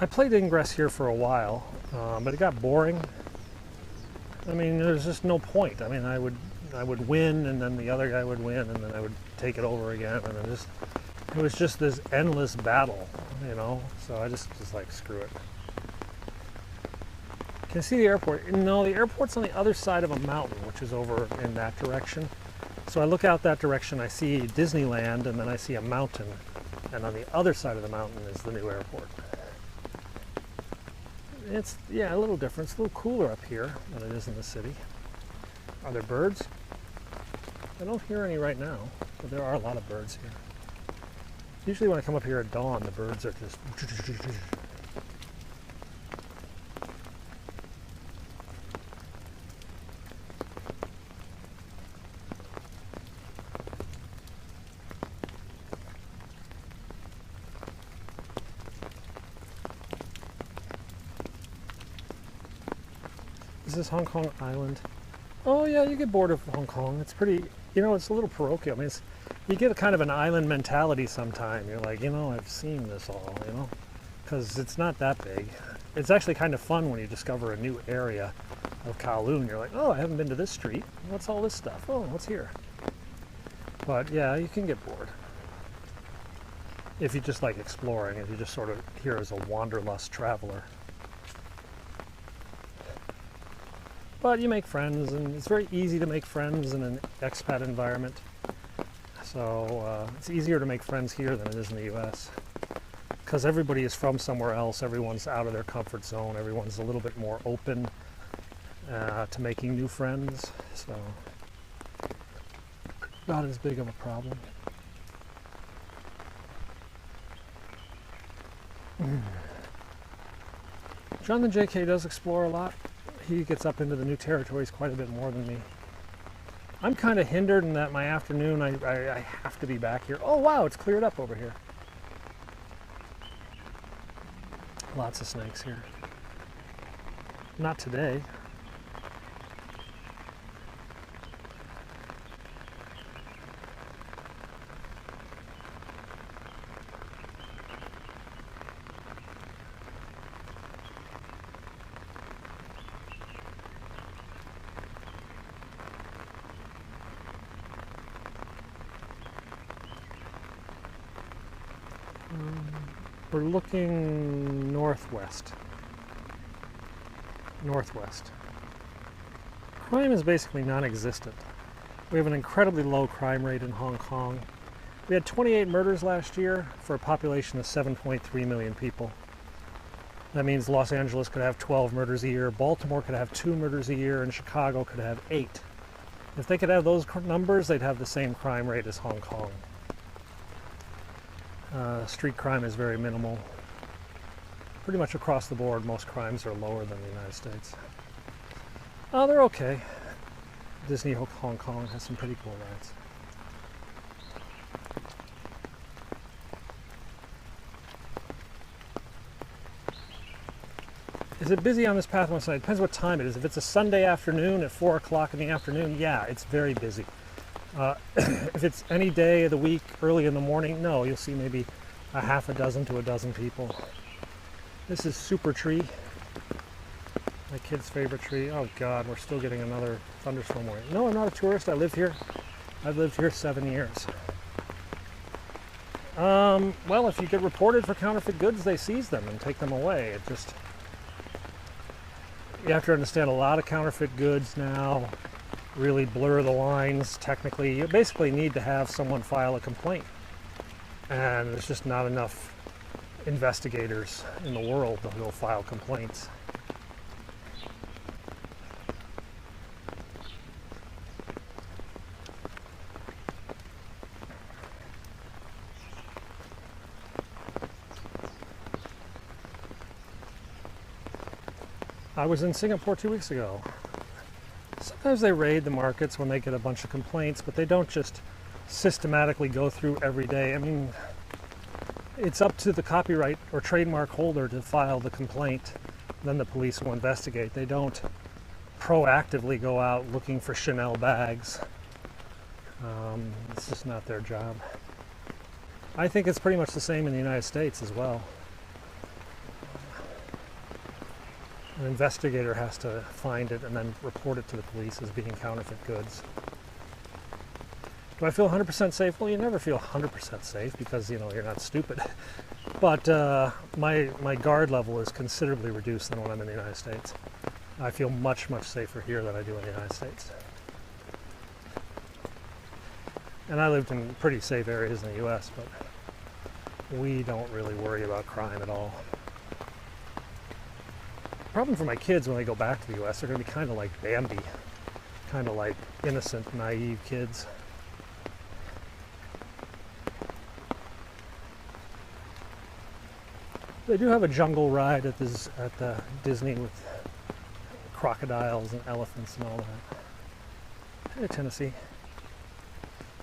I played Ingress here for a while, but it got boring. I mean, there's just no point. I mean, I would win, and then the other guy would win, and then I would take it over again, and then it was just this endless battle, So I just was like, screw it. Can you see the airport? No, the airport's on the other side of a mountain, which is over in that direction. So I look out that direction, I see Disneyland, and then I see a mountain, and on the other side of the mountain is the new airport. It's, a little different. It's a little cooler up here than it is in the city. Are there birds? I don't hear any right now, but there are a lot of birds here. Usually when I come up here at dawn, the birds are just... Is this Hong Kong Island? Oh yeah, you get bored of Hong Kong. It's pretty, it's a little parochial. I mean, you get a kind of an island mentality sometime. You're like, I've seen this all, because it's not that big. It's actually kind of fun when you discover a new area of Kowloon. You're like, oh, I haven't been to this street. What's all this stuff? Oh, what's here? But yeah, you can get bored. If you just like exploring, if you just sort of here as a wanderlust traveler. But you make friends, and it's very easy to make friends in an expat environment. So it's easier to make friends here than it is in the US. Because everybody is from somewhere else, everyone's out of their comfort zone, everyone's a little bit more open to making new friends. So not as big of a problem. Jonathan J.K. does explore a lot. He gets up into the new territories quite a bit more than me. I'm kind of hindered in that my afternoon, I have to be back here. Oh wow, it's cleared up over here. Lots of snakes here. Not today. We're looking northwest. Crime is basically non-existent. We have an incredibly low crime rate in Hong Kong. We had 28 murders last year for a population of 7.3 million people. That means Los Angeles could have 12 murders a year, Baltimore could have 2 murders a year, and Chicago could have 8. If they could have those numbers, they'd have the same crime rate as Hong Kong. Street crime is very minimal. Pretty much across the board, most crimes are lower than the United States. Oh, they're okay. Disney Hong Kong has some pretty cool rides. Is it busy on this path one side? Depends what time it is. If it's a Sunday afternoon at 4 o'clock in the afternoon, yeah, it's very busy. If it's any day of the week, early in the morning, no, you'll see maybe a half a dozen to a dozen people. This is Super Tree, my kid's favorite tree. Oh God, we're still getting another thunderstorm warning. No, I'm not a tourist. I live here. I've lived here 7 years. Well, if you get reported for counterfeit goods, they seize them and take them away. It just, you have to understand, a lot of counterfeit goods now really blur the lines technically. You basically need to have someone file a complaint. And there's just not enough investigators in the world that will file complaints. I was in Singapore 2 weeks ago. Sometimes they raid the markets when they get a bunch of complaints, but they don't just systematically go through every day. I mean, it's up to the copyright or trademark holder to file the complaint. Then the police will investigate. They don't proactively go out looking for Chanel bags. It's just not their job. I think it's pretty much the same in the United States as well. An investigator has to find it and then report it to the police as being counterfeit goods. Do I feel 100% safe? Well, you never feel 100% safe because, you know, you're not stupid. But my guard level is considerably reduced than when I'm in the United States. I feel much, much safer here than I do in the United States. And I lived in pretty safe areas in the U.S., but we don't really worry about crime at all. Problem for my kids when they go back to the U.S., they're going to be kind of like Bambi, kind of like innocent, naive kids. They do have a jungle ride at the Disney with crocodiles and elephants and all that. Hey, Tennessee.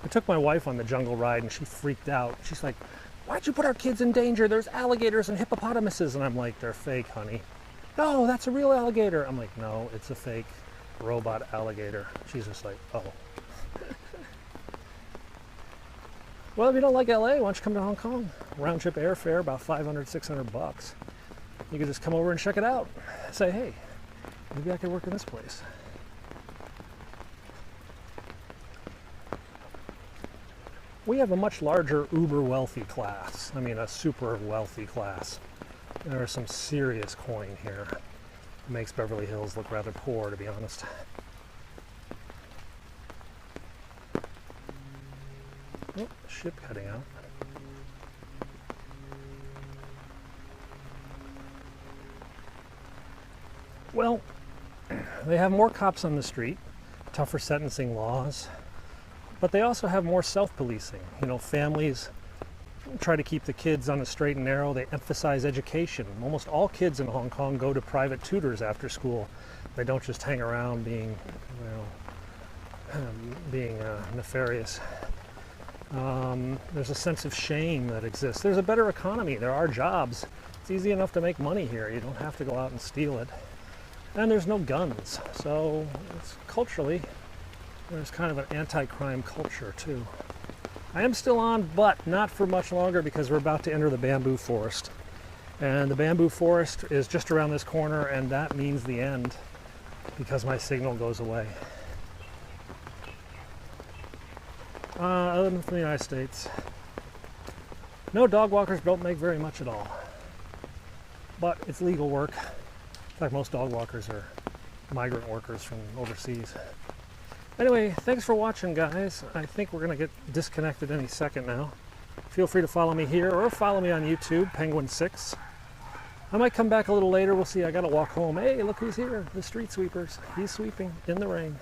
I took my wife on the jungle ride and she freaked out. She's like, "Why'd you put our kids in danger? There's alligators and hippopotamuses." And I'm like, "They're fake, honey." "No, that's a real alligator." I'm like, "No, it's a fake robot alligator." She's just like, "Oh." Well, if you don't like LA, why don't you come to Hong Kong? Round trip airfare, about $500-600. You can just come over and check it out. Say, "Hey, maybe I could work in this place." We have a much larger uber wealthy class. I mean, a super wealthy class. There is some serious coin here. It makes Beverly Hills look rather poor, to be honest. Oh, ship heading out. Well, they have more cops on the street, tougher sentencing laws, but they also have more self-policing. You know, families try to keep the kids on the straight and narrow. They emphasize education. Almost all kids in Hong Kong go to private tutors after school. They don't just hang around being, nefarious. There's a sense of shame that exists. There's a better economy. There are jobs. It's easy enough to make money here. You don't have to go out and steal it. And there's no guns. So it's culturally, there's kind of an anti-crime culture too. I am still on, but not for much longer because we're about to enter the bamboo forest. And the bamboo forest is just around this corner, and that means the end because my signal goes away. Other than from the United States, no, dog walkers don't make very much at all. But it's legal work. In fact, most dog walkers are migrant workers from overseas. Anyway, thanks for watching, guys. I think we're going to get disconnected any second now. Feel free to follow me here or follow me on YouTube, Penguin6. I might come back a little later. We'll see. I got to walk home. Hey, look who's here. The street sweepers. He's sweeping in the rain.